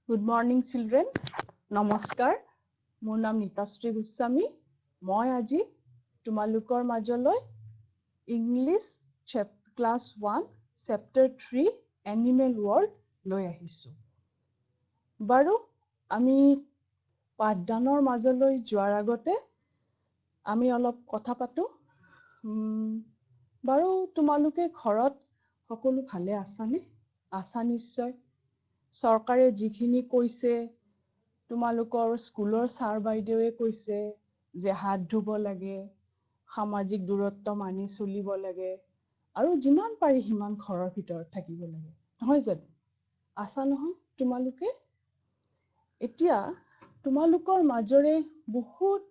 Good morning, children. Namaskar. মোৰ নাম নীতাশ্ৰী গোস্বামী। মই আজি তোমালোকৰ মাজলৈ English class 1 chapter 3 animal world লৈ আহিছো। বাৰু আমি পাঠদানৰ মাজলৈ যোৱাৰ আগতে আমি অলপ কথা পাতো। বাৰু তোমালোকে ঘৰত সকলো ভালে আছানে? আছা নিশ্চয়। চৰকাৰে যিখিনি কৈছে, তোমালোকৰ স্কুলৰ ছাৰ বাইদেৱে কৈছে যে হাত ধুব লাগে, সামাজিক দূৰত্ব মানি চলিব লাগে, আৰু যিমান পাৰি সিমান ঘৰৰ ভিতৰত থাকিব লাগে, নহয় জানো? আছা নহয় তোমালোকে? এতিয়া তোমালোকৰ মাজৰে বহুত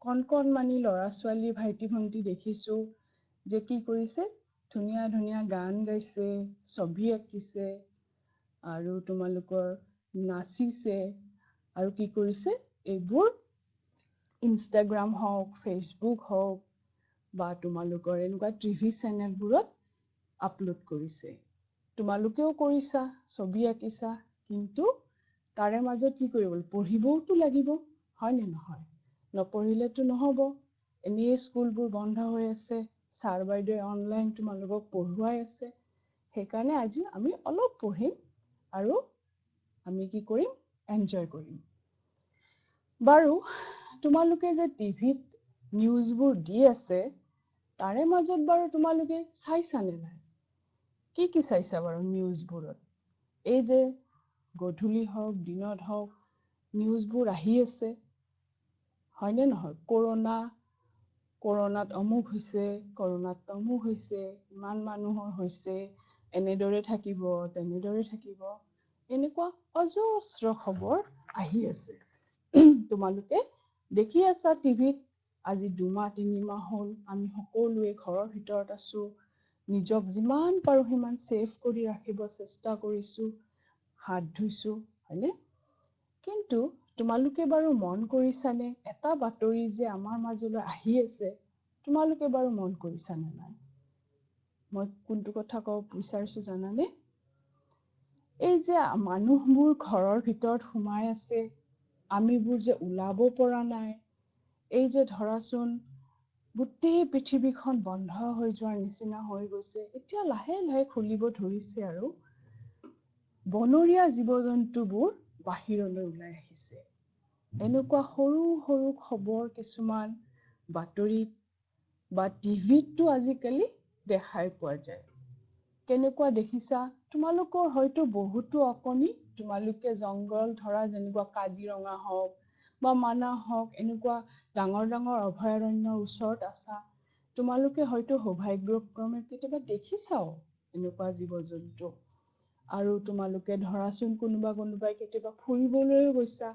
কণকণমানি ল'ৰা ছোৱালী ভাইটি ভণ্টি দেখিছো যে কি কৰিছে, ধুনীয়া ধুনীয়া গান গাইছে, ছবি আঁকিছে, আৰু তোমালোকৰ নাচিছে, আৰু কি কৰিছে, এইবোৰ ইনষ্টাগ্ৰাম হওক, ফেচবুক হওক, বা তোমালোকৰ এনেকুৱা টিভি চেনেলবোৰত আপলোড কৰিছে। তোমালোকেও কৰিছা, ছবি আঁকিছা, কিন্তু তাৰে মাজত কি কৰিব, পঢ়িবওতো লাগিব, হয় নে নহয়? নপঢ়িলেতো নহব। এনেই স্কুলবোৰ বন্ধ হৈ আছে, ছাৰ বাইদেৱে অনলাইন তোমালোকক পঢ়ুৱাই আছে। সেইকাৰণে আজি আমি অলপ পঢ়িম আৰু আমি কি কৰিম, এনজয় কৰিম। বাৰু তোমালোকে যে টিভিত নিউজবোৰ দি আছে, তাৰে মাজত বাৰু তোমালোকে চাইছানে নাই? কি কি চাইছা বাৰু নিউজবোৰত? এই যে গধূলি হওক, দিনত হওক, নিউজবোৰ আহি আছে, হয়নে নহয়? কৰোণাত অমুক হৈছে, কৰোণাত তমুক হৈছে, ইমান মানুহৰ হৈছে, এনেদৰে থাকিব, তেনেদৰে থাকিব, এনেকুৱা অজস্ৰ খবৰ আহি আছে। তোমালোকে দেখি আছা টিভিত। আজি 2 মাহ 3 মাহ হ'ল আমি সকলোৱে ঘৰৰ ভিতৰত আছো, নিজক যিমান পাৰো সিমান ছেফ কৰি ৰাখিব চেষ্টা কৰিছো, হাত ধুইছো, হয়নে? কিন্তু তোমালোকে বাৰু মন কৰিছানে, এটা বাতৰি যে আমাৰ মাজলৈ আহি আছে, তোমালোকে বাৰু মন কৰিছানে নাই? মই কোনটো কথা ক'ব বিচাৰিছো জানানে? এই যে মানুহবোৰ ঘৰৰ ভিতৰত সোমাই আছে, আমিবোৰ যে ওলাব পৰা নাই, এই যে ধৰাচোন গোটেই পৃথিৱীখন বন্ধ হৈ যোৱাৰ নিচিনা হৈ গৈছে, এতিয়া লাহে লাহে খুলিব ধৰিছে, আৰু বনৰীয়া জীৱ জন্তুবোৰ বাহিৰলৈ ওলাই আহিছে। এনেকুৱা সৰু সৰু খবৰ কিছুমান বাতৰিত বা টিভিতটো আজিকালি দেখাই পোৱা যায়। কেনেকুৱা দেখিছা? তোমালোকৰ হয়তো বহুতো অকণি, তোমালোকে জংঘল ধৰা যেনেকুৱা কাজিৰঙা হওক বা মানাহ হওক, এনেকুৱা ডাঙৰ ডাঙৰ অভয়াৰণ্যৰ ওচৰত আছা। তোমালোকে হয়তো সৌভাগ্যক্ৰমে কেতিয়াবা দেখিছাও এনেকুৱা জীৱ জন্তু। আৰু তোমালোকে ধৰাচোন কোনোবাই কেতিয়াবা ফুৰিবলৈও গৈছা,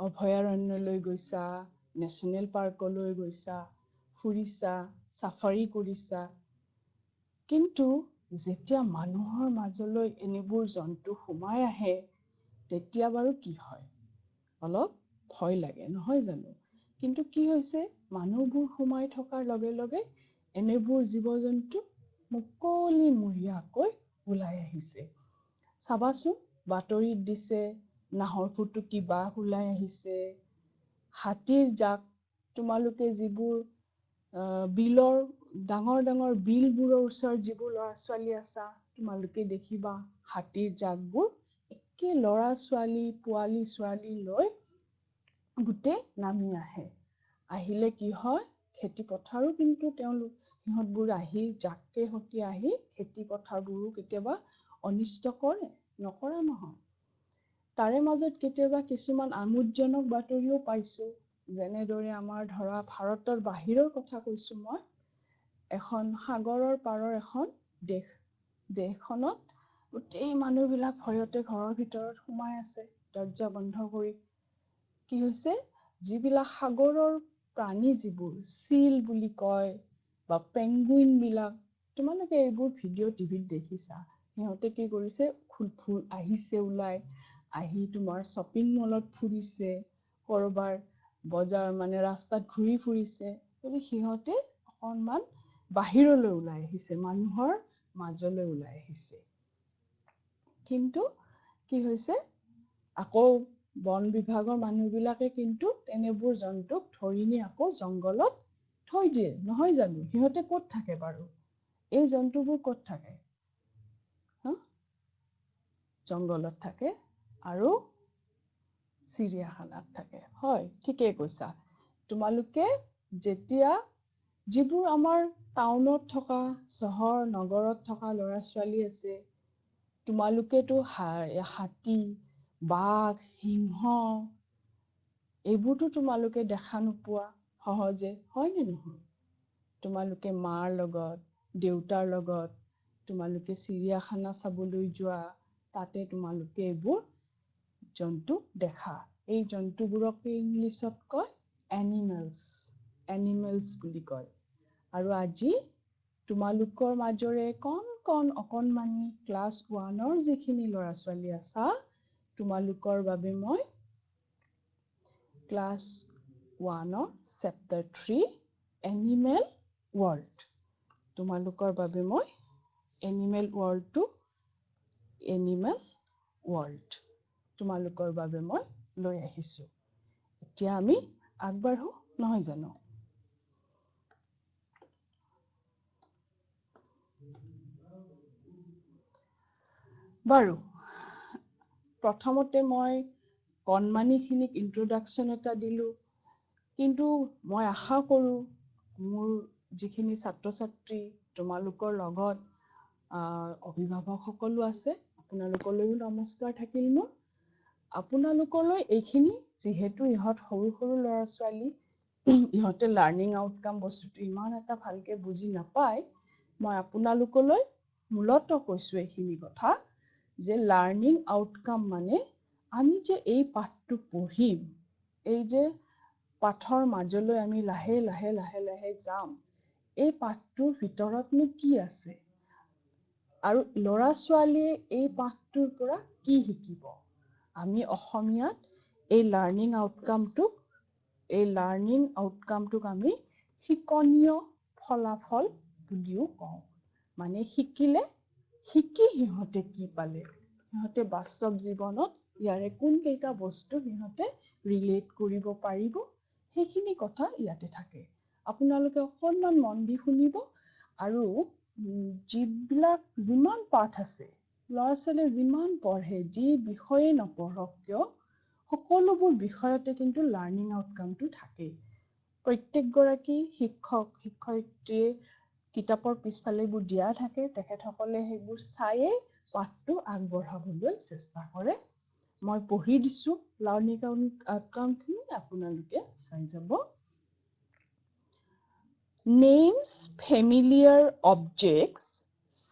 অভয়াৰণ্যলৈ গৈছা, নেশ্যনেল পাৰ্কলৈ গৈছা, ফুৰিছা, চাফাৰী কৰিছা। কিন্তু যেতিয়া মানুহৰ মাজলৈ এনেবোৰ জন্তু সোমাই আহে, তেতিয়া বাৰু কি হয়? অলপ ভয় লাগে, নহয় জানো? কিন্তু কি হৈছে, মানুহবোৰ সোমাই থকাৰ লগে লগে এনেবোৰ জীৱ জন্তু মুকলিমূৰীয়াকৈ ওলাই আহিছে। চাবাচোন, বাতৰিত দিছে নাহৰ ফুটুকী বাঘ ওলাই আহিছে, হাতীৰ জাক, তোমালোকে যিবোৰ বিলৰ ডাঙৰ ডাঙৰ বিলবোৰৰ ওচৰত যিবোৰ ল'ৰা ছোৱালী আছা, তোমালোকে দেখিবা হাতীৰ জাকবোৰ একে ল'ৰা ছোৱালী, পোৱালী ছোৱালী লৈ গোটেই নামি আহে। আহিলে কি হয়, খেতি পথাৰো কিন্তু সিহঁতবোৰ আহি জাকে হতি আহি খেতি পথাৰবোৰো কেতিয়াবা অনিষ্ট কৰে, নকৰা নহয়। তাৰে মাজত কেতিয়াবা কিছুমান আমোদজনক বাতৰিও পাইছো, যেনেদৰে আমাৰ ধৰা ভাৰতৰ বাহিৰৰ কথা কৈছো মই, এখন সাগৰৰ পাৰৰ এখন দেশখনত গোটেই মানুহবিলাক ভয়তে ঘৰৰ ভিতৰত সোমাই আছে, দৰ্জা বন্ধ কৰি। কি হৈছে, যিবিলাক সাগৰৰ প্ৰাণী, যিবোৰ চিল বুলি কয় বা পেংগুইন বিলাক, তোমালোকে এইবোৰ ভিডিঅ' টিভিত দেখিছা। সিহঁতে কি কৰিছে, আহিছে ওলাই, আহি তোমাৰ শ্বপিং মলত ফুৰিছে, কৰবাৰ বজাৰ মানে ৰাস্তাত ঘূৰি ফুৰিছে, কিন্তু সিহঁতে অকণমান বাহিৰলৈ ওলাই আহিছে, মানুহৰ মাজলৈ ওলাই আহিছে। কিন্তু কি হৈছে, আকৌ বন বিভাগৰ মানুহবিলাকে কিন্তু তেনেবোৰ জন্তুক ধৰি নি আকৌ জংগলত থৈ দিয়ে, নহয় জানো? সিহঁতে ক'ত থাকে বাৰু? এই জন্তুবোৰ ক'ত থাকে? জংগলত থাকে আৰু চিৰিয়াখানাত থাকে। হয়, ঠিকেই কৈছা। তোমালোকে যেতিয়া যিবোৰ আমাৰ টাউনত থকা, চহৰ নগৰত থকা ল'ৰা ছোৱালী আছে, তোমালোকেতো হাতী, বাঘ, সিংহ এইবোৰতো তোমালোকে দেখা নোপোৱা সহজে, হয় নে নহয়? তোমালোকে মাৰ লগত, দেউতাৰ লগত তোমালোকে চিৰিয়াখানা চাবলৈ যোৱা, তাতে তোমালোকে এইবোৰ জন্তু দেখা। এই জন্তুবোৰকে ইংলিছত কয় এনিমেলছ বুলি কয়। আৰু আজি তোমালোকৰ মাজৰে অকণমানি ক্লাছ 1ৰ যিখিনি ল'ৰা ছোৱালী আছা, তোমালোকৰ বাবে মই ক্লাছ 1ৰ চেপ্টাৰ 3 এনিমেল ৱৰ্ল্ড, তোমালোকৰ বাবে মই এনিমেল ৱৰ্ল্ড তোমালোকৰ বাবে মই লৈ আহিছো। এতিয়া আমি আগবাঢ়ো, নহয় জানো? বাৰু, প্ৰথমতে মই কণমানিখিনিক ইন্ট্ৰডাকশ্যন এটা দিলো, কিন্তু মই আশা কৰো মোৰ যিখিনি ছাত্ৰ ছাত্ৰী তোমালোকৰ লগত অভিভাৱক সকলো আছে, আপোনালোকলৈও নমস্কাৰ থাকিল মোৰ। আপোনালোকলৈ এইখিনি, যিহেতু ইহঁত সৰু সৰু ল'ৰা ছোৱালী, ইহঁতে লাৰ্ণিং আউটকাম বস্তুটো ইমান এটা ভালকে বুজি নাপায়, মই আপোনালোকলৈ মূলত কৈছো এইখিনি কথা, যে লাৰ্ণিং আউটকাম মানে আমি যে এই পাঠটো পঢ়িম, এই যে পাঠৰ মাজলৈ আমি লাহে লাহে লাহে লাহে যাম, এই পাঠটোৰ ভিতৰতনো কি আছে আৰু ল'ৰা ছোৱালীয়ে এই পাঠটোৰ পৰা কি শিকিব। আমি অসমীয়াত এই লাৰ্ণিং আউটকামটোক আমি শিকনীয় ফলাফল বুলিও কওঁ। মানে শিকি সিহঁতে কি পালে, সিহঁতে বাস্তৱ জীৱনত ইয়াৰে কোনকেইটা বস্তু সিহঁতে ৰিলেট কৰিব পাৰিব, সেইখিনি কথা ইয়াতে থাকে। আপোনালোকে অকণমান মন দি শুনিব, আৰু যিমান পাঠ আছে, ল'ৰা ছোৱালীয়ে যিমান পঢ়ে, যি বিষয়ে নপঢ়ক কিয়, সকলোবোৰ বিষয়তে কিন্তু লাৰ্ণিং আউটকামটো থাকেই। প্ৰত্যেকগৰাকী শিক্ষয়িত্ৰীয়ে কিতাপৰ পিছফালে এইবোৰ দিয়া থাকে, তেখেতসকলে সেইবোৰ চায়ে পাঠটো আগবঢ়াবলৈ চেষ্টা কৰে। মই পঢ়ি দিছো লাৰ্ণিং আউটকামখিনি, আপোনালোকে চাই যাব। Names familiar objects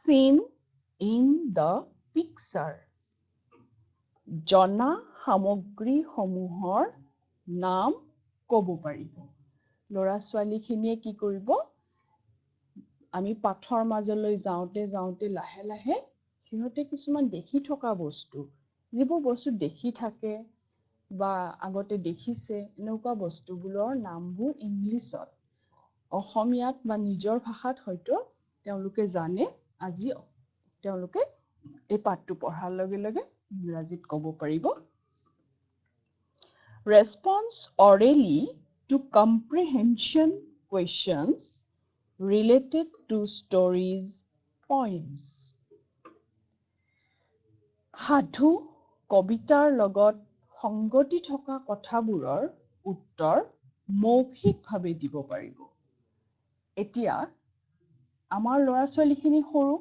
seen in the picture. জনা সামগ্ৰীসমূহৰ নাম ক'ব পাৰিব। ল'ৰা ছোৱালীখিনিয়ে কি কৰিব, আমি পাঠৰ মাজলৈ যাওঁতে যাওঁতে লাহে লাহে সিহঁতে কিছুমান দেখি থকা বস্তু, যিবোৰ বস্তু দেখি থাকে বা আগতে দেখিছে, এনেকুৱা বস্তুবোৰৰ নামবোৰ ইংলিছত, অসমীয়াত বা নিজৰ ভাষাত হয়তো তেওঁলোকে জানে, আজি তেওঁলোকে এই পাঠটো পঢ়াৰ লগে লগে ইংৰাজীত ক'ব পাৰিব। Response orally to comprehension questions related to stories poems. সাধু কবিতাৰ লগত সংগতি থকা কথাবোৰৰ উত্তৰ মৌখিকভাৱে দিব পাৰিব। এতিয়া আমাৰ ল'ৰা ছোৱালীখিনি সৰু,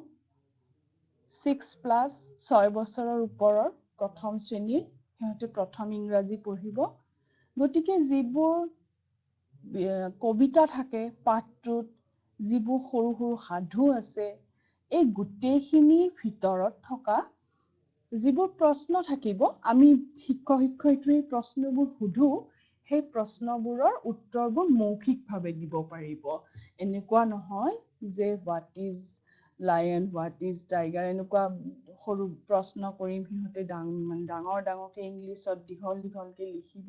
6 বছৰৰ ওপৰৰ, প্ৰথম শ্ৰেণীৰ, সিহঁতে প্ৰথম ইংৰাজী পঢ়িব। গতিকে যিবোৰ কবিতা থাকে পাঠটোত, যিবোৰ সৰু সৰু সাধু আছে, এই গোটেইখিনিৰ ভিতৰত থকা যিবোৰ প্ৰশ্ন থাকিব, আমি শিক্ষয়িত্ৰীৰ প্ৰশ্নবোৰ সোধো, সেই প্ৰশ্নবোৰৰ উত্তৰবোৰ মৌখিকভাৱে দিব পাৰিব। এনেকুৱা নহয় যে what is lion, what is tiger, এনেকুৱা সৰু প্ৰশ্ন কৰিম, সিহঁতে ডাঙৰকে ইংলিছত দীঘলকে লিখিব,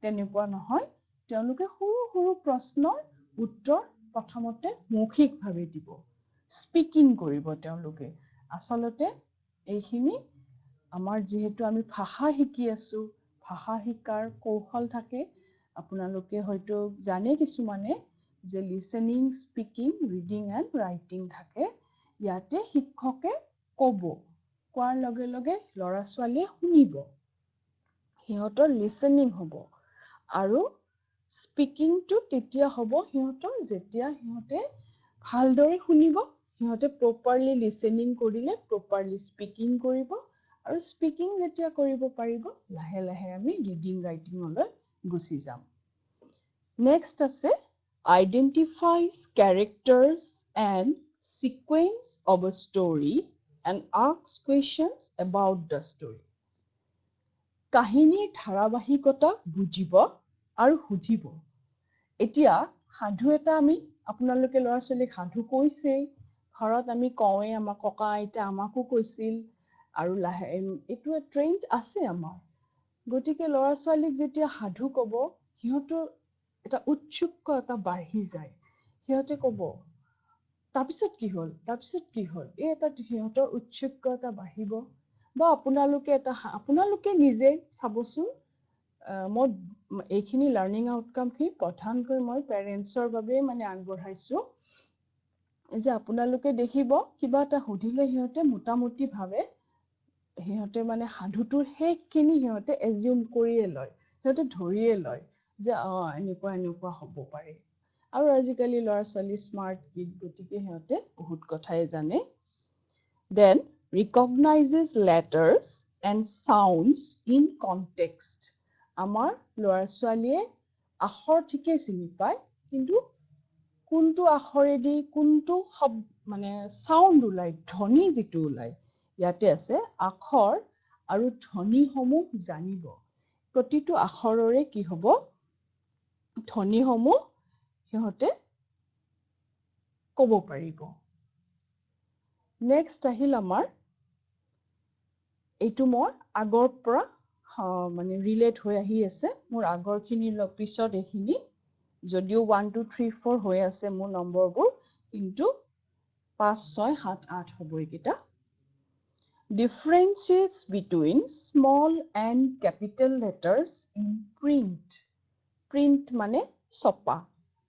তেনেকুৱা নহয়। তেওঁলোকে সৰু সৰু প্ৰশ্নৰ উত্তৰ প্ৰথমতে মৌখিকভাৱে দিব, স্পিকিং কৰিব তেওঁলোকে। আচলতে এইখিনি আমাৰ যিহেতু আমি ভাষা শিকি আছো ভাষা শিকাৰ কৌশল থাকে আপোনালোকে হয়তো জানে কিছুমানে যে listening speaking reading and writing থাকে ইয়াতে শিক্ষকে ক'ব কোৱাৰ লগে লগে ল'ৰা ছোৱালীয়ে শুনিব সিহঁতৰ লিসেনিং হ'ব আৰু স্পিকিংটো তেতিয়া হ'ব সিহঁতৰ যেতিয়া সিহঁতে ভালদৰে শুনিব সিহঁতে প্ৰপাৰলি লিসেনিং কৰিলে প্ৰপাৰলি স্পিকিং কৰিব আৰু স্পিকিং যেতিয়া কৰিব পাৰিব লাহে লাহে আমি ৰিডিং ৰাইটিংলৈ গুচি যাম নেক্সট আছে identifies characters and sequence of a story and asks questions about the story কাহিনীৰ ধাৰাবাহিকতা বুজিব আৰু সুধিব এতিয়া সাধু এটা আমি আপোনালোকে ল'ৰা ছোৱালীক সাধু কৈছে ঘৰত আমি কওঁৱে আমাৰ ককা আইতা আমাকো কৈছিল আৰু লাহে এইটো ট্ৰেইন্ড আছে আমাৰ গতিকে ল'ৰা ছোৱালীক যেতিয়া সাধু ক'ব সিহঁতৰ এটা উৎসুকতা বাঢ়ি যায় সিহঁতে ক'ব তাৰপিছত কি হ'ল এই এটা সিহঁতৰ উৎসুকতা বাঢ়িব বা আপোনালোকে নিজে চাবচোন মই এইখিনি লাৰ্নিং আউটকামখিনি প্ৰধানকৈ মই পেৰেণ্টছৰ বাবে মানে আগবঢ়াইছো যে আপোনালোকে দেখিব কিবা এটা সুধিলে সিহঁতে মোটামুটি ভাৱে সিহঁতে মানে সাধুটোৰ শেষখিনি সিহঁতে এজিউম কৰিয়ে লয় সিহঁতে ধৰিয়ে লয় যে এনেকুৱা হ'ব পাৰে আৰু আজিকালি ল'ৰা ছোৱালী স্মাৰ্ট কিড গতিকে সিহঁতে বহুত কথাই জানে then recognizes letters and sounds in context আমাৰ ল'ৰা ছোৱালীয়ে আখৰ ঠিকে চিনি পায় কিন্তু কোনটো আখৰেদি কোনটো মানে সাউন্ড ওলাই ধ্বনি যিটো ওলাই ইয়াতে আছে আখৰ আৰু ধ্বনিসমূহ জানিব প্ৰতিটো আখৰৰে কি হ'ব ধ্বনিসমূহ সিহঁতে ক'ব পাৰিব নেক্সট আহিল আমাৰ এইটো মোৰ আগৰ পৰা মানে ৰিলেট হৈ আহি আছে মোৰ আগৰখিনিৰ পিছত এইখিনি যদিও 1 2 3 4 হৈ আছে মোৰ নম্বৰবোৰ কিন্তু 5 6 7 8 হ'ব এইকেইটা differentiates between small and capital letters in print মানে ছপা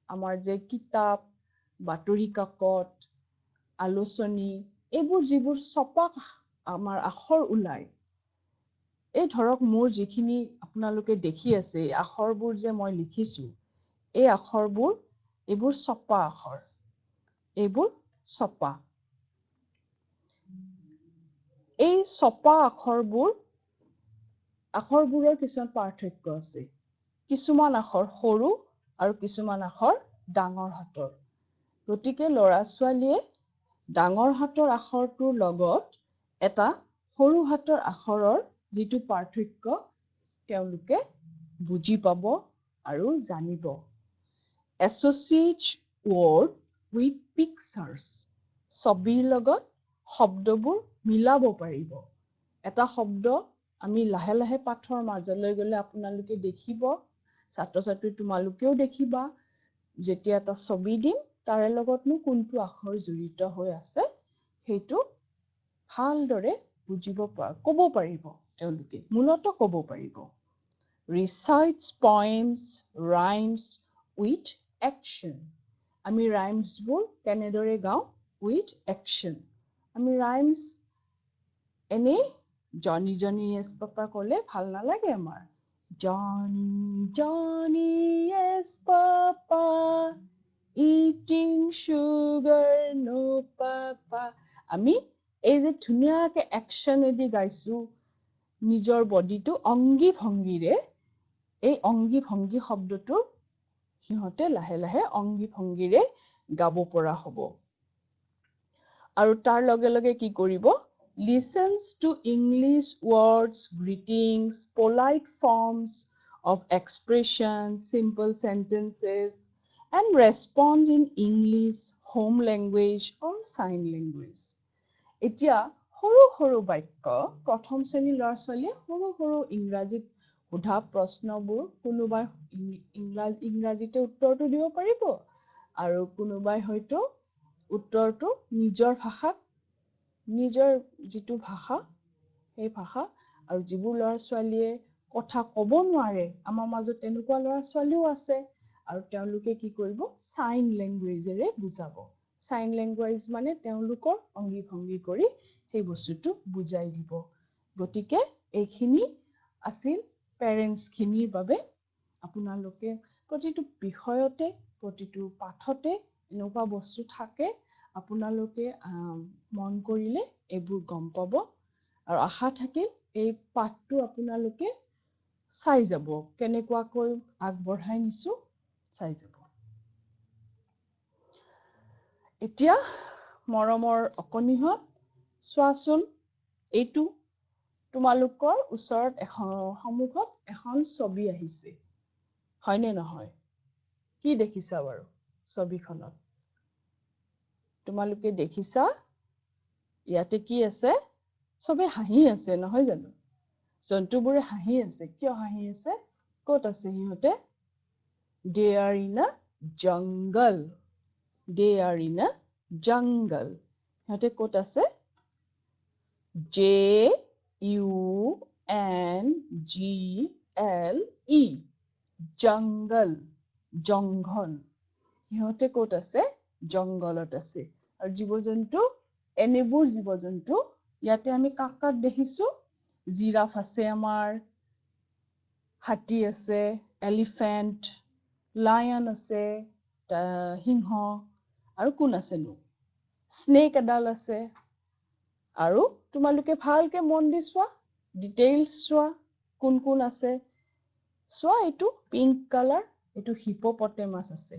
আমাৰ যে কিতাপ বাতৰি কাকত আলোচনী এইবোৰ যিবোৰ ছপা আমাৰ আখৰ ওলাই এই ধৰক মোৰ যিখিনি আপোনালোকে দেখি আছে আখৰবোৰ যে মই লিখিছো এই আখৰবোৰ এইবোৰ ছপা আখৰ এইবোৰ ছপা এই ছপা আখৰবোৰৰ কিছুমান পাৰ্থক্য আছে কিছুমান আখৰ সৰু আৰু কিছুমান আখৰ ডাঙৰ হাতৰ গতিকে ল'ৰা ছোৱালীয়ে ডাঙৰ হাতৰ আখৰটোৰ লগত এটা সৰু হাতৰ আখৰৰ যিটো পাৰ্থক্য তেওঁলোকে বুজি পাব আৰু জানিব associate word with pictures ছবিৰ লগত শব্দবোৰ মিলাব পাৰিব এটা শব্দ আমি লাহে লাহে পাঠৰ মাজলৈ গলে আপোনালোকে দেখিব ছাত্ৰ ছাত্ৰী তোমালোকেও দেখিবা যেতিয়া এটা ছবি দিম তাৰে লগতনো কোনটো আখৰ জড়িত হৈ আছে সেইটো ভালদৰে বুজিব ক'ব পাৰিব তেওঁলোকে মূলত ক'ব পাৰিব recites poems rhymes with action আমি rhymesবোৰ কেনেদৰে গাওঁ with action আমি rhymes এনে Johnny Johnny yes papa ক'লে ভাল নালাগে আমাৰ Johnny Johnny yes papa eating sugar no papa আমি এই যে ধুনীয়াকে অ্যাকশন এদি গাইছো নিজৰ বডিটো অঙ্গি ভঙ্গিৰে এই অঙ্গি ভঙ্গি শব্দটো সিহঁতে লাহে লাহে অঙ্গি ভঙ্গিৰে গাব পৰা হ'ব আৰু তাৰ লগে লগে কি কৰিব listens to English words, greetings, polite forms of expression, simple sentences, and responds in English, home language, or sign language. এতিয়া সৰু বাক্য প্ৰথম শ্ৰেণীৰ ল'ৰা ছোৱালীয়ে সৰু ইংৰাজীত সোধা প্ৰশ্নবোৰ কোনোবাই ইংৰাজীতে উত্তৰটো দিব পাৰিব আৰু কোনোবাই হয়তো উত্তৰটো নিজৰ ভাষাত নিজৰ যিটো ভাষা সেই ভাষা আৰু যিবোৰ ল'ৰা ছোৱালীয়ে কথা ক'ব নোৱাৰে আমাৰ মাজত তেনেকুৱা ল'ৰা ছোৱালীও আছে আৰু তেওঁলোকে কি কৰিব সাইন ল্যাঙ্গুৱেজেৰে বুজাব সাইন ল্যাঙ্গুৱেজ মানে তেওঁলোকৰ অঙ্গী ভঙ্গী কৰি সেই বস্তুটো বুজাই দিব গতিকে এইখিনি আছিল পেৰেন্টছ খিনিৰ বাবে আপোনালোকে প্ৰতিটো বিষয়তে প্ৰতিটো পাঠতে এনেকুৱা বস্তু থাকে আপোনালোকে মন কৰিলে এইবোৰ গম পাব আৰু আশা থাকিল এই পাঠটো আপোনালোকে চাই যাব কেনেকুৱাকৈ আগবঢ়াই নিছো চাই যাব এতিয়া মৰমৰ অকনিহত চোৱাচোন এইটো তোমালোকৰ ওচৰত সন্মুখত এখন ছবি আহিছে হয়নে নহয় কি দেখিছা বাৰু ছবিখনত তোমালোকে দেখিছা ইয়াতে কি আছে সবে হাঁহি আছে নহয় জানো জন্তুবোৰে হাঁহি আছে কিয় হাঁহি আছে ক'ত আছে সিহঁতে they are in a jungle they are in a jungle সিহঁতে ক'ত আছে JUNGLE jungle জংঘল সিহঁতে ক'ত আছে জংগলত আছে আৰু জীৱ-জন্তু এনেবোৰ জীৱ-জন্তু ইয়াতে আমি কাক দেখিছো জিৰাফ আছে আমাৰ হাতী আছে এলিফেন্ট লায়ন আছে সিংহ আৰু কোন আছে নো স্নেক এডাল আছে আৰু তোমালোকে ভালকে মন দি চোৱা ডিটেইলছ চোৱা কোন কোন আছে চোৱা এইটো পিংক কালাৰ এইটো হিপোপটেমাস আছে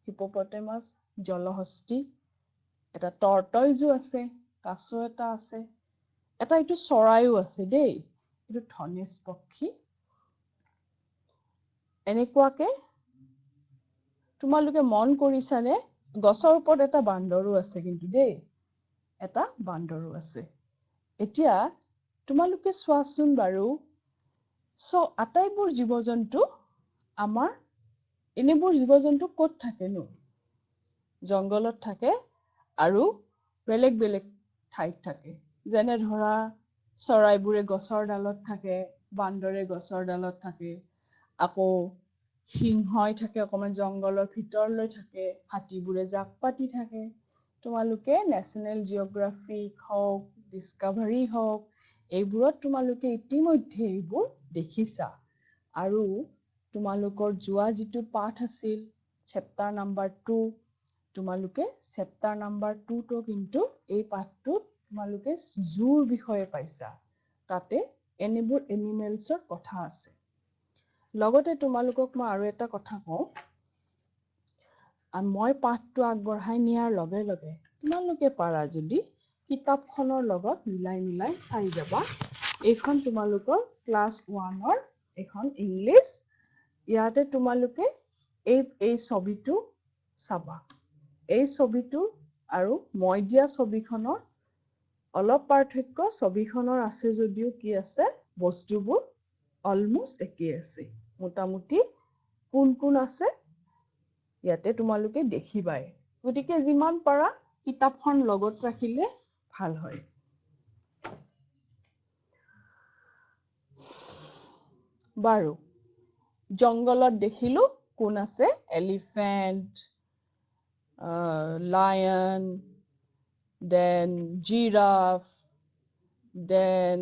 হিপোপটেমাস জলহস্তী এটা টৰ্টইজো আছে কাছ এটা আছে এটা এইটো চৰাইও আছে দেই এইটো ধনেশ পক্ষী এনেকুৱাকে তোমালোকে মন কৰিছানে গছৰ ওপৰত এটা বান্দৰো আছে কিন্তু দেই এটা বান্দৰো আছে এতিয়া তোমালোকে চোৱাচোন বাৰু আটাইবোৰ জীৱ-জন্তু আমাৰ এনেবোৰ জীৱ-জন্তু ক'ত থাকে নো জংগলত থাকে আৰু বেলেগ বেলেগ ঠাইত থাকে যেনে ধৰা চৰাইবোৰে গছৰ ডালত থাকে বান্দৰে গছৰ ডালত থাকে আকৌ সিংহই থাকে অকমান জংগলৰ ভিতৰলৈ থাকে হাতীবোৰে জাক পাতি থাকে তোমালোকে নেশনেল জিঅগ্ৰাফিক হওক ডিস্কভাৰী হওক এইবোৰত তোমালোকে ইতিমধ্যে এইবোৰ দেখিছা আৰু তোমালোকৰ যোৱা যিটো পাঠ আছিল চেপ্টাৰ নাম্বাৰ 2 তোমালোকে চেপ্টাৰ নাম্বাৰ 2 তো কিন্তু এই পাঠটো তোমালোকে জুৰ বিষয়ে পাইছা তাতে এনেবোৰ এনিমেলছৰ কথা আছে লগতে তোমালোকক মই আৰু এটা কথা কওঁ মই পাঠটো আগবঢ়াই নিয়াৰ লগে লগে তোমালোকে পাৰা যদি কিতাপখনৰ লগত মিলাই চাই যাবা এইখন তোমালোকৰ ক্লাছ 1ৰ এখন ইংলিছ ইয়াতে তোমালোকে এই ছবিটো চাবা এই ছবিটো আৰু মই দিয়া ছবিখনৰ অলপ পাৰ্থক্য ছবিখনৰ আছে যদিও কি আছে বস্তুবোৰ অলমোস্ট একেই আছে মোটামুটি কোন কোন আছে ইয়াতে তোমালোকে দেখিবাই গতিকে যিমান পাৰা কিতাপখন লগত ৰাখিলে ভাল হয় বাৰু জংগলত দেখিলো কোন আছে elephant lion then giraffe then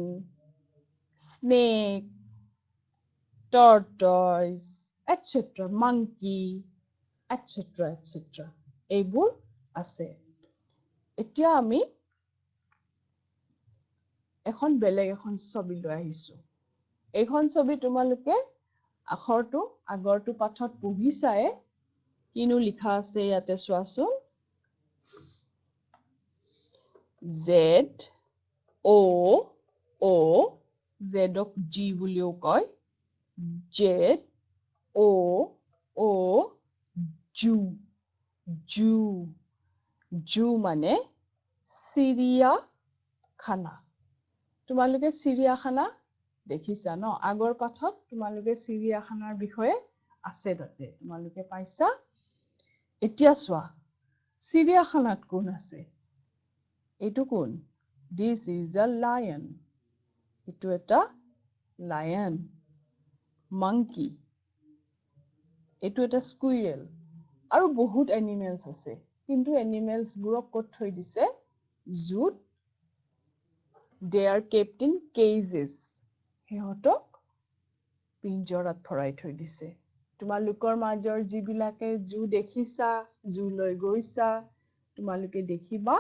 snake tortoise etc monkey etc এইবোৰ আছে এতিয়া আমি এখন বেলেগ এখন ছবি লৈ আহিছো এইখন ছবি তোমালোকে আখৰটো আগৰটো পাঠত পঢ়িছায়ে কিনো লিখা আছে ইয়াতে চোৱাচোন Z O O Z ক G বুলিও কয় Z O O জু জু জু মানে চিৰিয়াখানা তোমালোকে চিৰিয়াখানা দেখিছা ন আগৰ পাঠত তোমালোকে চিৰিয়াখানাৰ বিষয়ে আছে তাতে তোমালোকে পাইছা এতিয়া চোৱা চিৰিয়াখানাত কোন আছে এইটো কোন this is a lion এটো এটা লায়ন monkey এটো এটা squirrel আৰু বহুত এনিমেলছ আছে কিন্তু এনিমেলছ বোৰক ক'ত থৈ দিছে জুত they are kept in cages সিহঁতক পিঞ্জৰাত ভৰাই থৈ দিছে তোমালোকৰ মাজৰ যিবিলাকে জু দেখিছা জু লৈ গৈছা তোমালোকে দেখিবা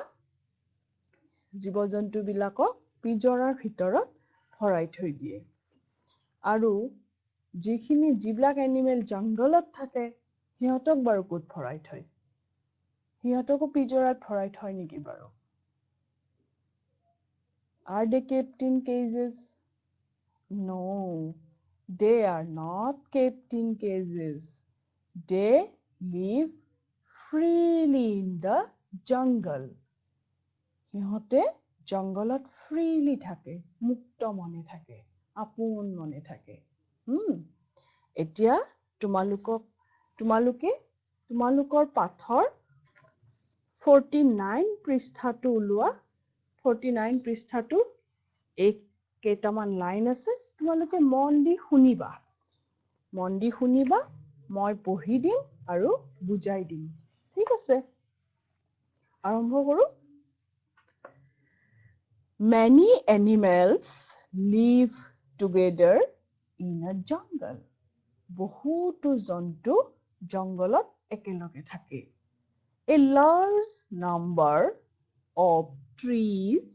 জীৱ-জন্তু বিলাকক পিঞ্জৰাৰ ভিতৰত ভৰাই থৈ দিয়ে আৰু যিবিলাক এনিমেল জংগলত থাকে সিহঁতক বাৰু ক'ত ভৰাই থয় সিহঁতকো পিঞ্জৰাত ভৰাই থয় নেকি বাৰু Are they kept in cages? No, they are not kept in cages. They live freely in the jungle. সিহঁতে জংগলত freely থাকে, মুক্ত মনে থাকে, আপোন মনে থাকে। এতিয়া তোমালোকৰ পাঠৰ 49 পৃষ্ঠাটো ওলোৱা 49 পৃষ্ঠাটো এক কেইটামান লাইন আছে তোমালোকে মন দি শুনিবা মই পঢ়ি দিম আৰু বুজাই দিম ঠিক আছে আৰম্ভ কৰো Many animals live together in a jungle বহুতো জন্তু জংগলত একেলগে থাকে A large number of trees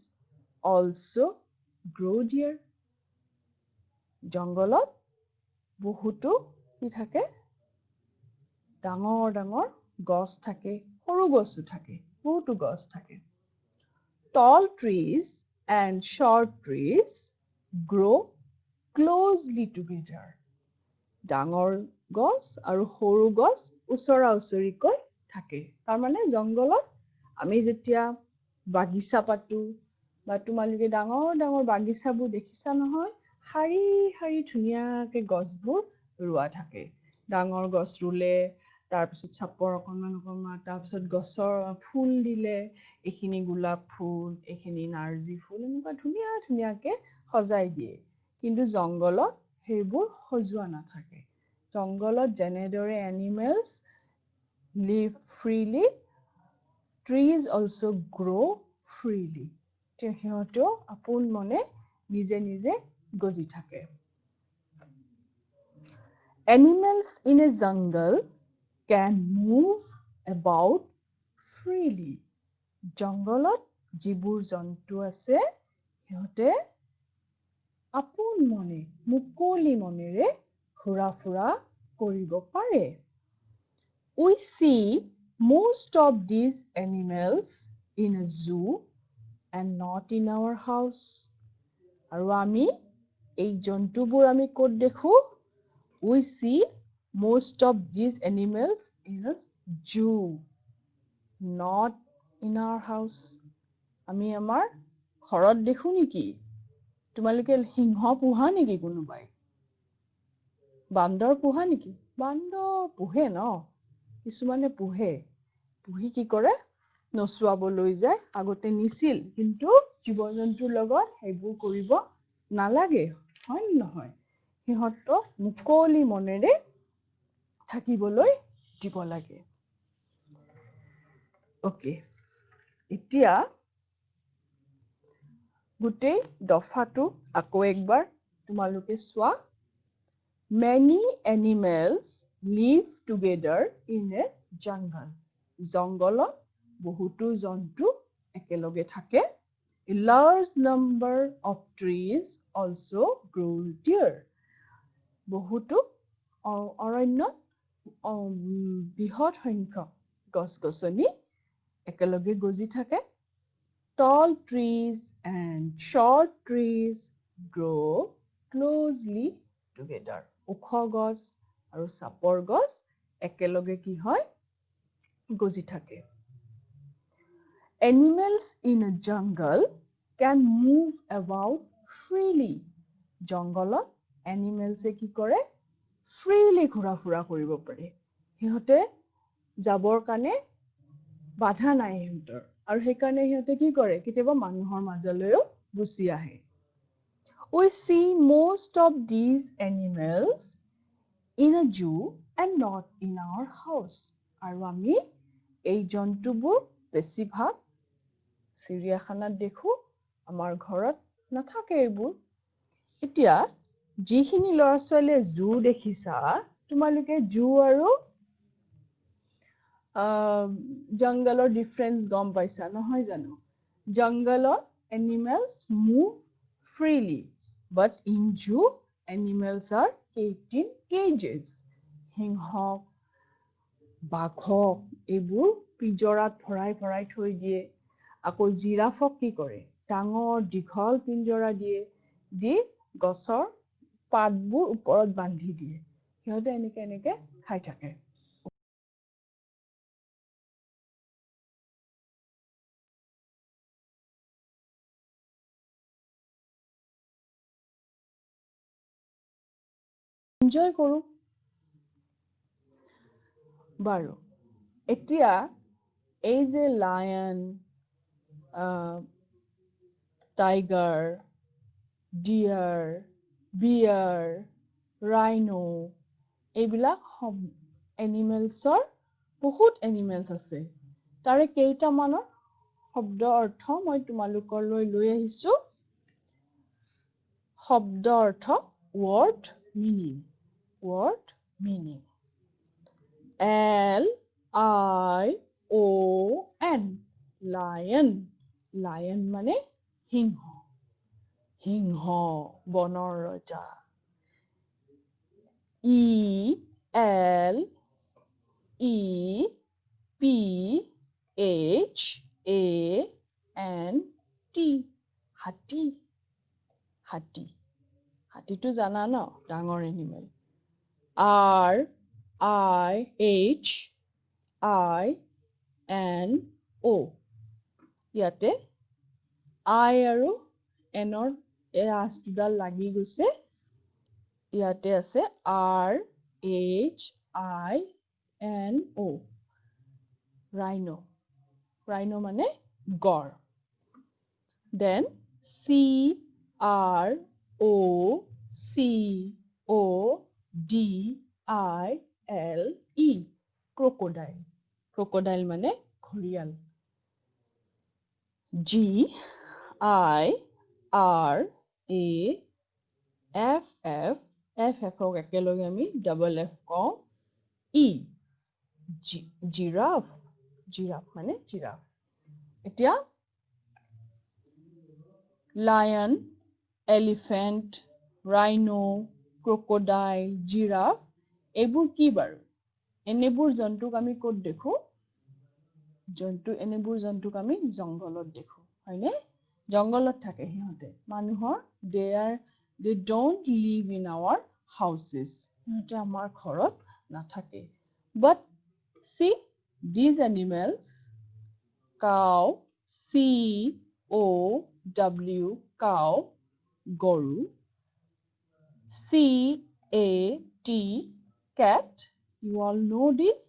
also grow there. জংগলত বহুতো কি থাকে ডাঙৰ গছ থাকে সৰু গছও থাকে বহুতো গছ থাকে Tall trees and short trees grow closely together. ডাঙৰ গছ আৰু সৰু গছ ওচৰা-ওচৰিকৈ থাকে তাৰ মানে জংগলত আমি যেতিয়া বাগিচা পাতো বা তোমালোকে ডাঙৰ বাগিচাবোৰ দেখিছা নহয় হাৰি হাৰি ধুনীয়াকে গছবোৰ ৰুৱা থাকে ডাঙৰ গছ ৰুলে তাৰ পিছত চাপৰ অকণমান তাৰ পিছত গছৰ ফুল দিলে এখিনি গোলাপ ফুল এখিনি নাৰ্জী ফুল এনেকুৱা ধুনীয়াকে সজাই দিয়ে কিন্তু জংগলত সেইবোৰ সজোৱা নাথাকে জংগলত যেনেদৰে animals live freely trees also grow freely সিহঁতেও আপোন মনে নিজে নিজে গজি থাকে Animals in a jungle can move about freely জংগলত যিবোৰ জন্তু আছে সিহঁতে আপোন মনে মুকলি মনেৰে ঘূৰা ফুৰা কৰিব পাৰে We see most of these animals in a zoo and not in our house আৰু আমি এই জন্তুবোৰ আমি ক'ত দেখো We see most of these animals in a zoo not in our house আমি আমাৰ ঘৰত দেখো নেকি তোমালোকে সিংহ পোহা নেকি কোনোবাই বান্দৰ পোহা নেকি বান্দৰ পোহে ন কিছুমানে পোহে পুহি কি কৰে নচুৱাবলৈ যায় আগতে নিছিল কিন্তু জীৱ-জন্তুৰ লগত সেইবোৰ কৰিব নালাগে হয় নহয় সিহঁতক মুকলি মনেৰে থাকিবলৈ দিব লাগে ওকে এতিয়া গুটেই দফাটো আকৌ একবাৰ তোমালোকে চোৱা Many animals live together in a jungle. জংগলত বহুতো জন্তু একেলগে থাকে. A large number of trees also grow there. বহুতো অৰণ্যত বৃহৎ সংখ্যক গছ-গছনি একেলগে গজি থাকে. Tall trees and short trees grow closely together. ওখ গছ আৰু চাপৰ গছ একেলগে কি হয় গজি থাকে Animals in a jungle can move about freely জংগলত animals কি কৰে freely ঘূৰা ফুৰা কৰিব পাৰে সিহঁতে যাবৰ কাৰণে বাধা নাই সিহঁতৰ আৰু সেই কাৰণে সিহঁতে কি কৰে কেতিয়াবা মানুহৰ মাজলৈও গুচি আহে We see most of these animals in a zoo and not in our house. আৰু আমি এই জন্তুবোৰ বেছিভাগ চিৰিয়াখানাত দেখো, আমাৰ ঘৰত নাথাকে এইবোৰ। এতিয়া যিখিনি ল'ৰা ছোৱালীয়ে জু দেখিছা, তোমালোকে জু আৰু জংগলৰ ডিফাৰেন্স গম পাইছা নহয় জানো? জংগলত animals move freely, but in zoo animals are kept in cages. সিংহক, বাঘক এইবোৰ পিঞ্জৰাত ভৰাই থৈ দিয়ে। আকৌ জিৰাফক কি কৰে? ডাঙৰ দীঘল পিঞ্জৰা দিয়ে, দি গছৰ পাতবোৰ ওপৰত বান্ধি দিয়ে। সিহঁতে এনেকে খাই থাকে। এনজয় কৰো। বাৰু এতিয়া এই যে লায়ন, টাইগাৰ, ডিয়াৰ, বিয়াৰ, ৰাইনো, এইবিলাক এনিমেলছৰ বহুত এনিমেলছ আছে। তাৰে কেইটামানৰ শব্দ অৰ্থ মই তোমালোকলৈ লৈ আহিছো। শব্দ অৰ্থ word meaning. Word meaning. L-I-O-N, lion. Lion মানে সিংহ। সিংহ, বনৰ ৰজা। E-L-E-P-H-A-N-T, হাতী। হাতী। হাতীটো জানা ন, ডাঙৰ এনিমেল। R-I-H-I-N-O, ইয়াতে I আৰু Nৰ এই আঁচ দুডাল লাগি গৈছে। ইয়াতে আছে R-H-I-N-O, ৰাইনো। ৰাইনো মানে গড়। Then C-R-O-C-O-D-I-L-E, crocodile. Crocodile মানে ঘৰিয়াল। G-I-R-A-F-F, F-F-ক একেলগে আমি double F কওঁ। E, giraffe. জিৰাফ মানে জিৰাফ। এতিয়া lion, elephant, rhino, crocodile, giraffe, এইবোৰ কি বাৰু? এনেবোৰ জন্তুক আমি ক'ত দেখো? এনেবোৰ জন্তুক আমি জংগলত দেখো, হয়নে? জংগলত থাকে সিহঁতে। মানুহৰ they don't live in our houses. সিহঁতে আমাৰ ঘৰত নাথাকে। But see, these animals, cow, C-O-W, cow, গৰু, C-A-T, cat, you all know this,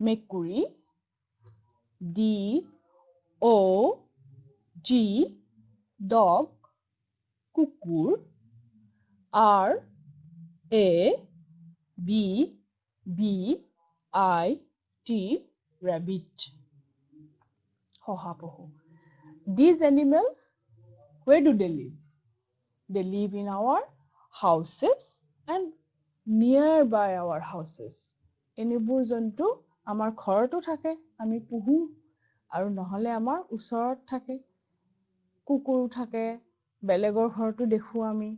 মেকুৰী, D-O-G, dog, কুকুৰ, R-A-B-B-I-T, rabbit, শহাপহু. These animals, where do they live? They live in our houses and nearby our houses. এনেবোৰ জন্তু আমাৰ ঘৰতো থাকে, আমি পুহো, আৰু নহলে আমাৰ ওচৰত থাকে। কুকুৰ থাকে, বেলেগৰ ঘৰতো দেখো আমি,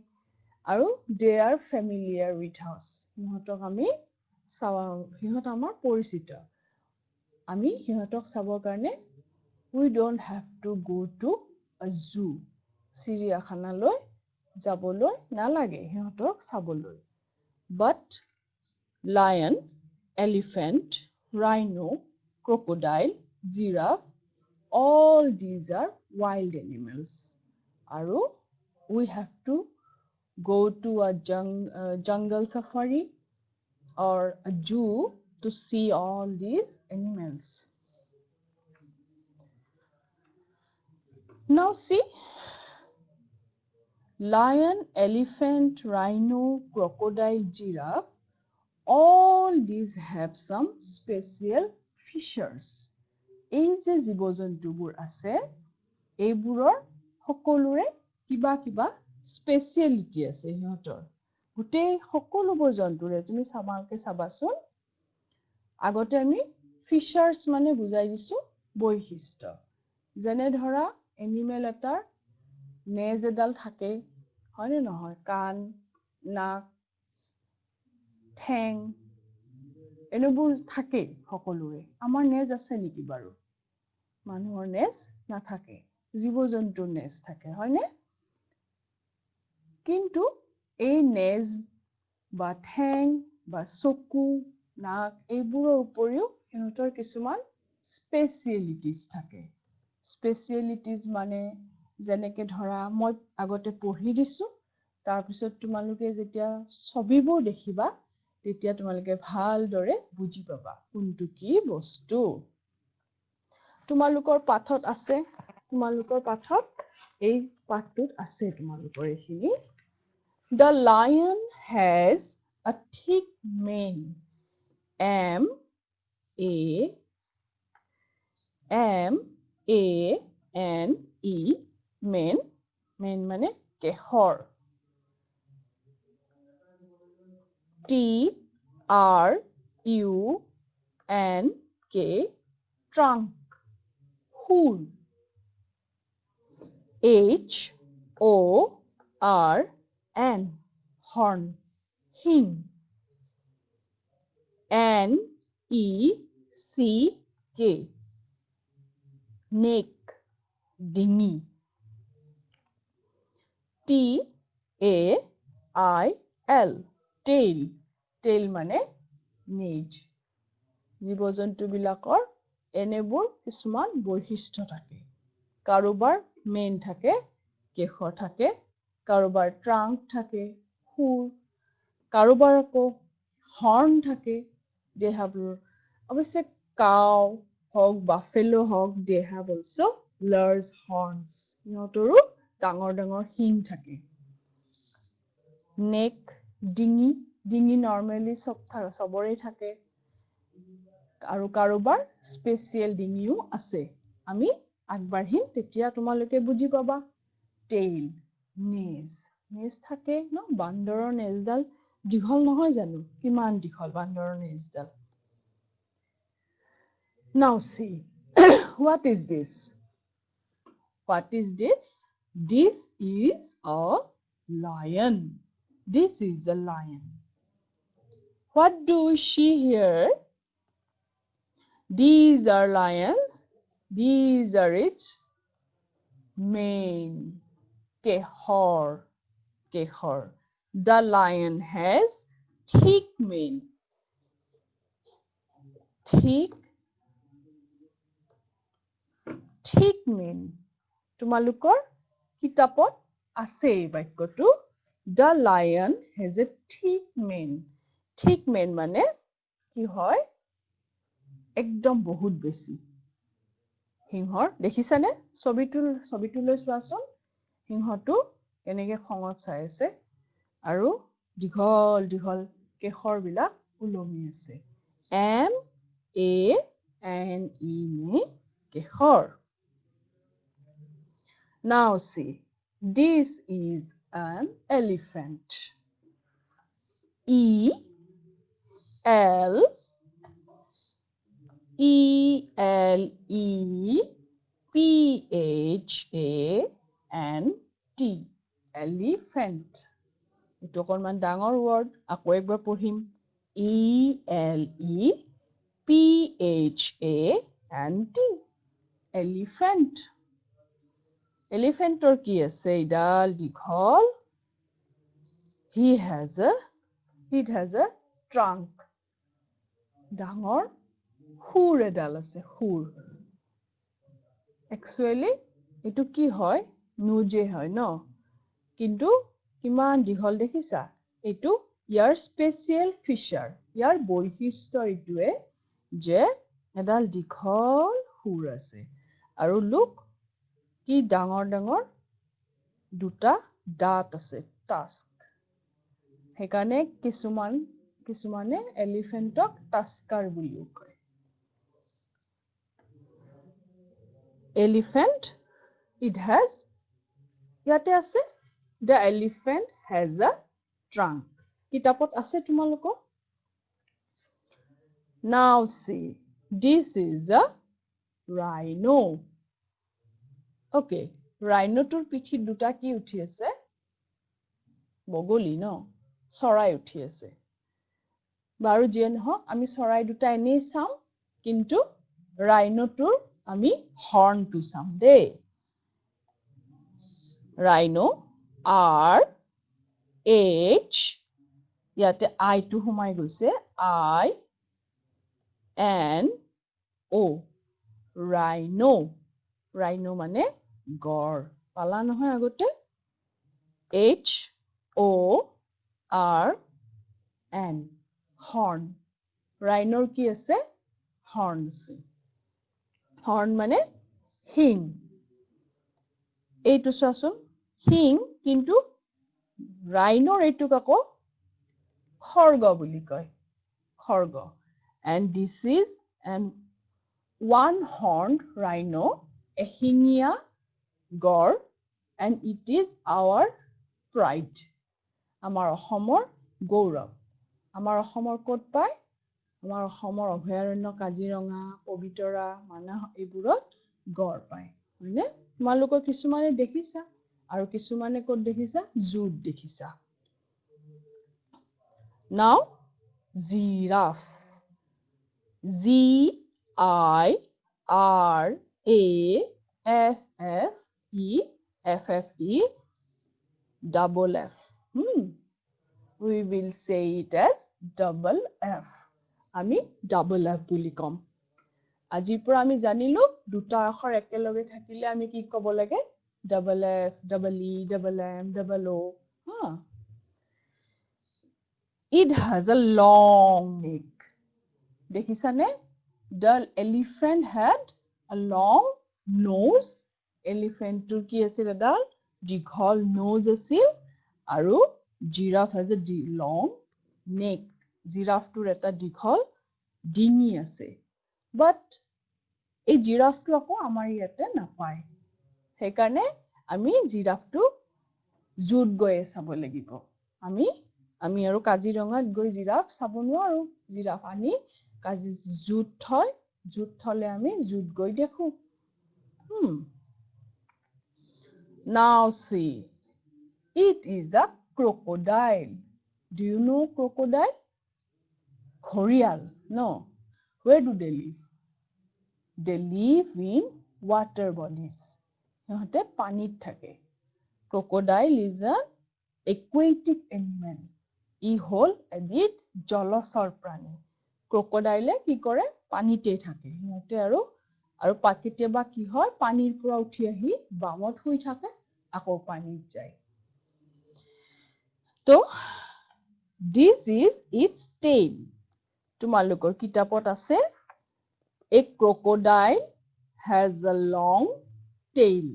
আৰু they are familiar with us. সিহঁতক আমি সিহঁত আমাৰ পৰিচিত। আমি সিহঁতক চাবৰ কাৰণে we don't have to go to a zoo. চিৰিয়াখানালৈ যাবলৈ নালাগে সিহঁতক চাবলৈ। But lion, elephant, rhino, crocodile, giraffe, all these are wild animals. Aru, we have to go to a jungle safari or a zoo to see all these animals. Now see, Lion, elephant, rhino, crocodile, giraffe, all these have some special features. এই যে জীৱ-জন্তুবোৰ আছে এইবোৰৰ সকলোৰে কিবা কিবা speciality আছে সিহঁতৰ গোটেই সকলোবোৰ জন্তুৰে তুমি চাবাচোন আগতে আমি ফিচাৰ্স মানে বুজাই দিছো বৈশিষ্ট্য যেনে ধৰা এনিমেল এটাৰ নেজ এডাল থাকে হয় নে নহয় কাণ নাক ঠেং এনেবোৰ থাকে সকলোৰে আমাৰ নেজ আছে নেকি বাৰু মানুহৰ নেজ নাথাকে জীৱ-জন্তুৰ নেজ থাকে হয়নে কিন্তু এই নেজ বা ঠেং বা চকু নাক এইবোৰৰ উপৰিও সিহঁতৰ কিছুমান স্পেচিয়েলিটিজ থাকে স্পেচিয়েলিটিজ মানে যেনেকে ধৰা মই আগতে পঢ়ি দিছো তাৰ পিছত তোমালোকে যেতিয়া ছবিবোৰ দেখিবা তেতিয়া তোমালোকে ভালদৰে বুজি পাবা কোনটো কি বস্তু তোমালোকৰ পাঠত আছে তোমালোকৰ পাঠত এই পাঠটোত আছে তোমালোকৰ এইখিনি The lion has a thick mane M-A-N-E mane মানে কেহৰ T-R-U-N-K trunk Hool H-O-R-N horn Hin N-E-C-K neck dinghy T-A-I-L tail মানে নেজ জীৱ-জন্তু বিলাকৰ এনেবোৰ কিছুমান বৈশিষ্ট্য থাকে কাৰোবাৰ মেইন থাকে কেশ থাকে কাৰোবাৰ ট্ৰাংক থাকে খুৰ কাৰোবাৰ আকৌ হৰ্ন থাকে they have obviously cow hog buffalo hog they have also large horns ইহঁতৰো ডাঙৰ ডাঙৰ শিং থাকে neck ডিঙি normally সবৰে থাকে আৰু কাৰোবাৰ স্পেশাল ডিঙিও আছে আমি আগবাঢ়িম তেতিয়া তোমালোকে বুজি পাবা টেইল নেজ থাকে ন বান্দৰৰ নেজডাল দীঘল নহয় জানো কিমান দীঘল বান্দৰৰ নেজডাল Now see what is this This is a lion This is a lion What do we see here These are lions These are its mane kehor The lion has thick mane thick mane তোমালোকৰ কিতাপত আছে এই বাক্যটো The lion has a thick mane মানে কি হয় একদম বহুত বেছি সিংহৰ দেখিছানে ছবিটোলৈ চোৱাচোন সিংহটো কেনেকৈ খঙত চাই আছে আৰু দীঘল দীঘল কেশৰ বিলাক উলমি আছে M-A-N-E Keshav Now see this is an elephant E-L-E-P-H-A-N-T elephant এটো অকনমান ডাঙৰ ওয়াৰ্ড আকৌ একবাৰ পঢ়িম E-L-E-P-H-A-N-T Elephantor কি আছে ইডাল দীঘল It has a trunk ডাঙৰ খুৰ এডাল আছে খুৰ Actually এটো কি হয় নোজে হয় ন কিন্তু কিমান দীঘল দেখিছা এটো ইয়াৰ স্পেশাল ফিচাৰ ইয়াৰ বৈশিষ্ট্য এটোৱে যে এডাল দীঘল খুৰ আছে আৰু লুক কি ডাঙৰ ডাঙৰ দুটা দাঁত আছে টাস্ক সেইকাৰণে কিছুমানে এলিফেণ্টক টাস্কাৰ বুলিও কয় এলিফেণ্ট it has ইয়াতে আছে the elephant has a trunk কিতাপত আছে তোমালোকৰ now see this is a rhino okay rhino টোৰ পিঠিত দুটা কি উঠি আছে বগলী ন চৰাই উঠি আছে বাৰু যে নহওক আমি চৰাই দুটা এনেই চাম কিন্তু rhino টোৰ আমি হৰ্ণটো চাম দেই rhino R H ইয়াতে I টো সোমাই গৈছে I N O rhino rhino মানে গড় পালা নহয় আগতে H O R N horn rhino কি আছে horn আছে horn মানে শিং এইটো চোৱাচোন শিং কিন্তু rhinoৰ এইটোক আকৌ খৰ্গ বুলি কয় খৰ্গ and this is an one horned rhino এশিঙীয়া গড় and it is our pride আমাৰ অসমৰ গৌৰৱ আমাৰ অসমৰ ক'ত পায় আমাৰ অসমৰ অভয়াৰণ্য কাজিৰঙা পবিতৰা মানাহ এইবোৰত গড় পায় হয়নে তোমালোকৰ কিছুমানে দেখিছা আৰু কিছুমানে ক'ত দেখিছা জুত দেখিছা now giraffe G I R A F F E F F E double F we will say it as double F আমি double F বুলি কম আজিৰ পৰা আমি জানিলো দুটা অক্ষৰ একেলগে থাকিলে আমি কি ক'ব লাগে double F double E double M double O it has a long neck দেখিছানে the elephant had a long nose elephant টোৰ কি আছিল এডাল দীঘল nose আছিল আৰু giraffe has a long neck giraffe টোৰ এটা দীঘল ডিঙি আছে but এই giraffe টো আকৌ আমাৰ ইয়াতে নাপায় সেইকাৰণে আমি giraffe টো জুত গৈ চাব লাগিব আমি আৰু কাজিৰঙাত গৈ giraffe চাব নোৱাৰো giraffe আনি জুত থলে আমি জুত গৈ দেখো now see it is a crocodile do you know crocodile gharial no where do they live they live in water bodies সিহঁতে পানীত থাকে crocodile is an aquatic animal ই হল এবিধ জলচৰ প্ৰাণী crocodile কি কৰে পানীতে থাকে সিহঁতে আৰু কেতিয়াবা কি হয় পানীৰ পৰা উঠি আহি বামত শুই থাকে আকৌ পানীত যায় তো this is its tail তোমালোকৰ কিতাপত আছে a crocodile has a long tail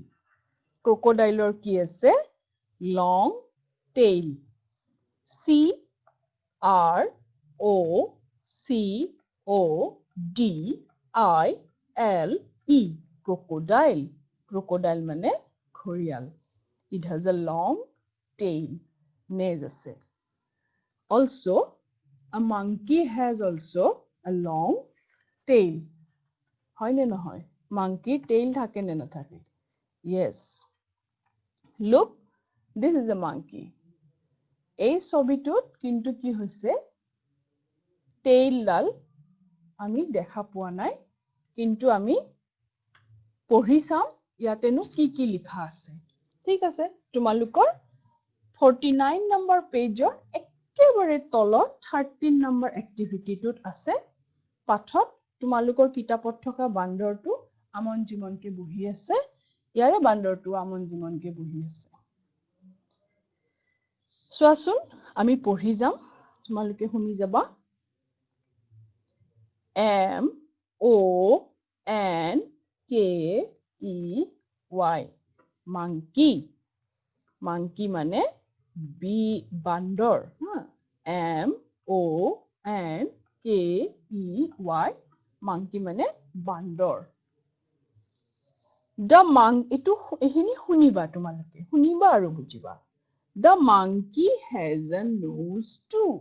crocodileৰ কি আছে long tail C R O C O D I L E crocodile মানে gharial it has a long tail নেজ আছে also a monkey has also a long tail হয় নে নহয় monkey tail থাকে নে নাথাকে yes look this is a monkey এই ছবিটোত কিন্তু কি হৈছে টেইলডাল আমি দেখা পোৱা নাই কিন্তু আমি পঢ়ি চাম ইয়াতেনো কি লিখা আছে ঠিক আছে তোমালোকৰ 49 নম্বৰ পেজৰ একেবাৰে তলত 13 নম্বৰ এক্টিভিটিটোত আছে পাঠত তোমালোকৰ কিতাপত থকা বান্দৰটো আমন জীমনকে বহি আছে ইয়াৰে বান্দৰটো আমন জীমনকে বহি আছে চোৱাচোন আমি পঢ়ি যাম তোমালোকে শুনি যাবা M O N K E Y monkey monkey মানে B বান্দৰ M O N K E Y monkey মানে বান্দৰ The monkey এটো এখিনি শুনিবা তোমালোকে শুনিবা আৰু বুজিবা The monkey has a nose too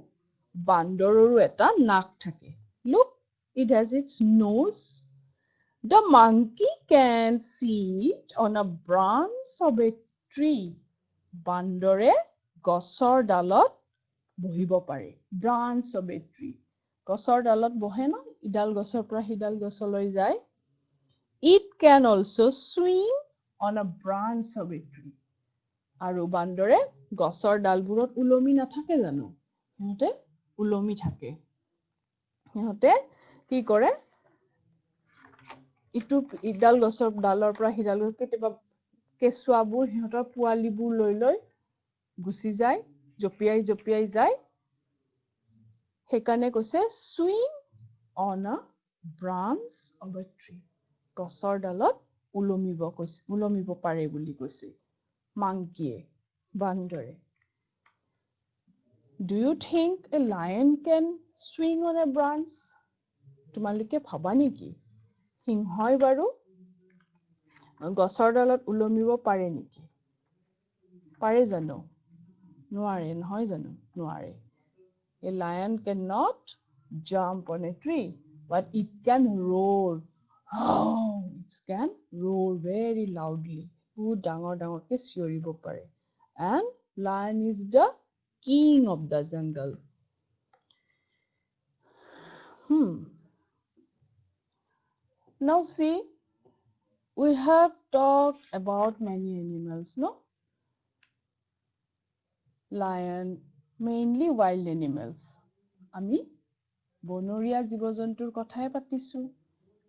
বান্দৰৰো এটা নাক থাকে Look it has its nose The monkey can sit on a branch of a tree বান্দৰে গছৰ ডালত বহিব পাৰে branch of a tree গছৰ ডালত বহে ন ইডাল গছৰ পৰা হিডাল গছলৈ যায় It can also swing on a branch of a tree আৰু বান্দৰে গছৰ ডালবোৰত উলমি নাথাকে জানো সিহঁতে উলমি থাকে সিহঁতে কি কৰে ইটো ইডাল গছৰ ডালৰ পৰা হিডাল গছ কেতিয়াবা কেঁচুৱাবোৰ সিহঁতৰ পোৱালিবোৰ লৈ গুচি যায় জপিয়াই যায় সেইকাৰণে কৈছে swing on a branch of a tree গছৰ ডালত উলমিব পাৰে বুলি কৈছে monkey বান্দৰে Do you think a lion can swing on a branch তোমালোকে ভাবা নেকি সিংহই বাৰু গছৰ ডালত উলমিব পাৰে নেকি পাৰে জানো নোৱাৰে নহয় জানো নোৱাৰে A lion cannot jump on a tree but it can roar it can roar very loudly বহুত ডাঙৰকে চিঞৰিব পাৰে and lion is the king of the jungle Now see we have talked about many animals no lion mainly wild animals আমি বনৰীয়া জীৱ-জন্তুৰ কথাই পাতিছো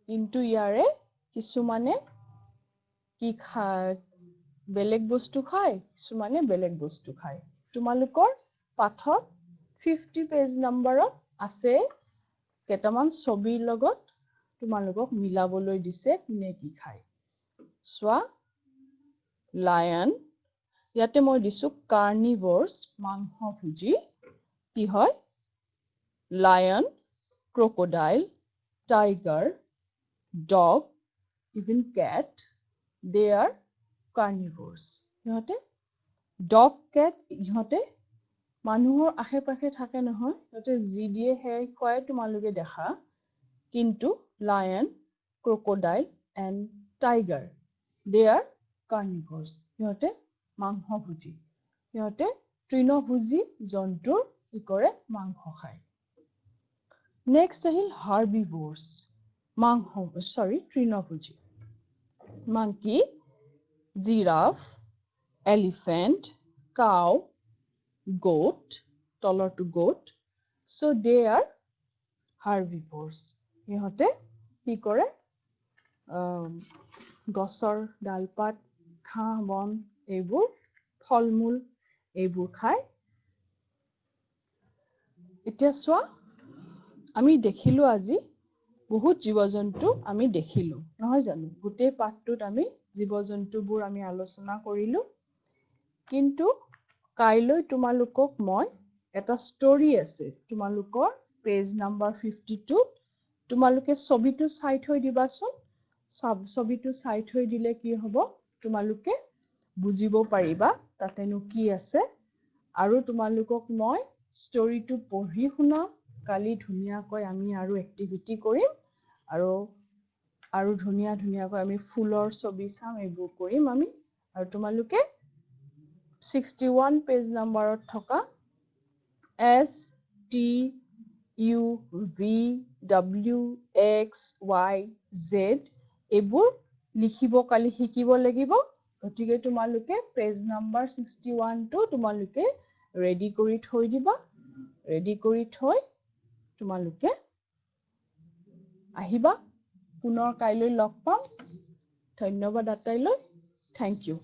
কিন্তু ইয়াৰে কিছুমানে কি খায় বেলেগ বস্তু খায় কিছুমানে বেলেগ বস্তু খায় তোমালোকৰ পাঠত 50 পেজ নম্বৰত আছে কেটামান ছবিৰ লগত তোমালোকক মিলাবলৈ দিছে কোনে কি খায় সোৱা লায়ন ইয়াতে মই দিছো কাৰ্নিভোৰছ মাংসভোজী কি হয় lion crocodile tiger dog even cat they are carnivores ইহঁতে ডগ কেট ইহঁতে মানুহৰ আশে-পাশে থাকে নহয় ইহঁতে জি দিয়ে হে খোৱাই তোমালোকে দেখা কিন্তু lion crocodile and tiger they are carnivores ইহঁতে মাংসভোজী ইহঁতে তৃণভোজী জন্তুৰ কি কৰে মাংস খায় নেক্সট আহিল হাৰ্বিভোৰছ তৃণভোজী monkey giraffe elephant cow goat taller to goat so they are herbivores ইহঁতে কি কৰে গছৰ ডালপাত ঘাঁহ বন এইবোৰ ফলমূল এইবোৰ খায় এতিয়া সোৱা আমি দেখিলো আজি বহুত জীৱ-জন্তু আমি দেখিলো নহয় জানো গোটেই পাঠটোত আমি জীৱ-জন্তুবোৰ আমি আলোচনা কৰিলো কিন্তু কাইলৈ তোমালোকক মই এটা ষ্টৰী আছে তোমালোকৰ পেজ নম্বৰ 52 তোমালোকে ছবিটো চাই থৈ দিবাচোন ছবিটো চাই থৈ দিলে কি হ'ব তোমালোকে বুজিব পাৰিবা তাতেনো কি আছে আৰু তোমালোকক মই ষ্টৰীটো পঢ়ি শুনাম কালি ধুনিয়াকৈ আমি আৰু এক্টিভিটি কৰিম আৰু ধুনিয়াকৈ আমি ফুলৰ ছবি চাম এইবোৰ কৰিম আমি আৰু তোমালোকে 61 পেজ নম্বৰত থকা S T U V W X Y Z এইবোৰ লিখিব কালি শিকিব লাগিব গতিকে তোমালোকে পেজ নম্বৰ 61 টো তোমালোকে ৰেডি কৰি থৈ দিবা ৰেডি কৰি থৈ তোমালোকে আহিবা পুনৰ কাইলৈ লগ পাম ধন্যবাদ আটাইলৈ থ্যাংক ইউ